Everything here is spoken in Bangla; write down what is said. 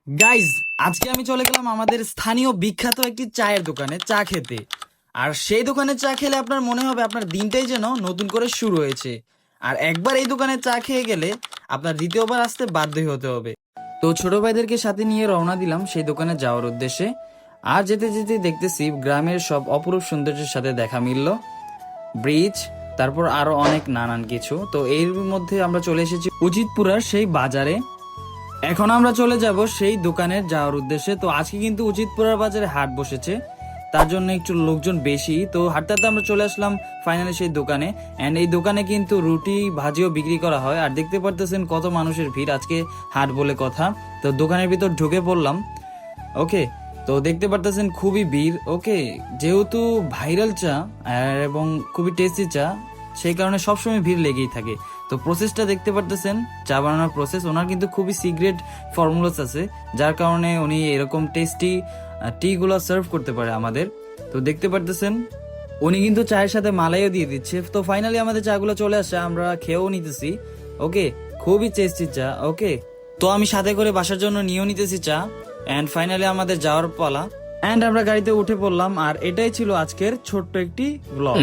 গাইজ, আজকে আমি চলে গেলাম আমাদের স্থানীয় বিখ্যাত একটি চায়ের দোকানে চা খেতে। আর সেই দোকানে চা খেলে আপনার মনে হবে আপনার দিনটাই যেন নতুন করে শুরু হয়েছে। আর একবার এই দোকানে চা খেয়ে গেলে আপনার দ্বিতীয়বার আসতে বাধ্যই হতে হবে। তো ছোট ভাইদেরকে সাথে নিয়ে রওনা দিলাম সেই দোকানে যাওয়ার উদ্দেশ্যে। আর যেতে যেতে দেখতেছি গ্রামের সব অপরূপ সৌন্দর্যের সাথে দেখা মিলল। ব্রিজ, তারপর আরো অনেক নানান কিছু। তো এর মধ্যে আমরা চলে এসেছি উজিতপুরার সেই বাজারে। এখন আমরা চলে যাব সেই দোকানে যাওয়ার উদ্দেশ্যে। তো আজকে কিন্তু উচিতপুরার বাজারে হাট বসেছে, তার জন্য একটু লোকজন বেশি। তো হাঁটতে হাঁটতে আমরা চলে আসলাম ফাইনালি সেই দোকানে। অ্যান্ড এই দোকানে কিন্তু রুটি ভাজিও বিক্রি করা হয়। আর দেখতে পারতেছেন কত মানুষের ভিড়, আজকে হাট বলে কথা। তো দোকানের ভিতর ঢুকে পড়লাম। ওকে, তো দেখতে পারতেছেন খুবই ভিড়। ওকে, যেহেতু ভাইরাল চা এবং খুবই টেস্টি চা, সেই কারণে সবসময় ভিড় লেগেই থাকে। তো প্রসেসটা দেখতে পারতেছেন, চা বানানোর প্রসেস। ওনার কিন্তু খুবই সিক্রেট ফর্মুলাস আছে, যার কারণে উনি এরকম টেস্টি টি গুলো সার্ভ করতে পারে আমাদের। তো দেখতে পারতেছেন উনি কিন্তু চায়ের সাথে মালাইও দিয়ে দিচ্ছে। তো ফাইনালি আমাদের চাগুলো চলে আসে, আমরা খেয়েও নিতেছি। ওকে, খুবই টেস্টি চা। ওকে, তো আমি সাথে করে বাসার জন্য নিয়েও নিতেছি চা। অ্যান্ড ফাইনালি আমাদের যাওয়ার পালা। অ্যান্ড আমরা গাড়িতে উঠে পড়লাম। আর এটাই ছিল আজকের ছোট্ট একটি ব্লগ।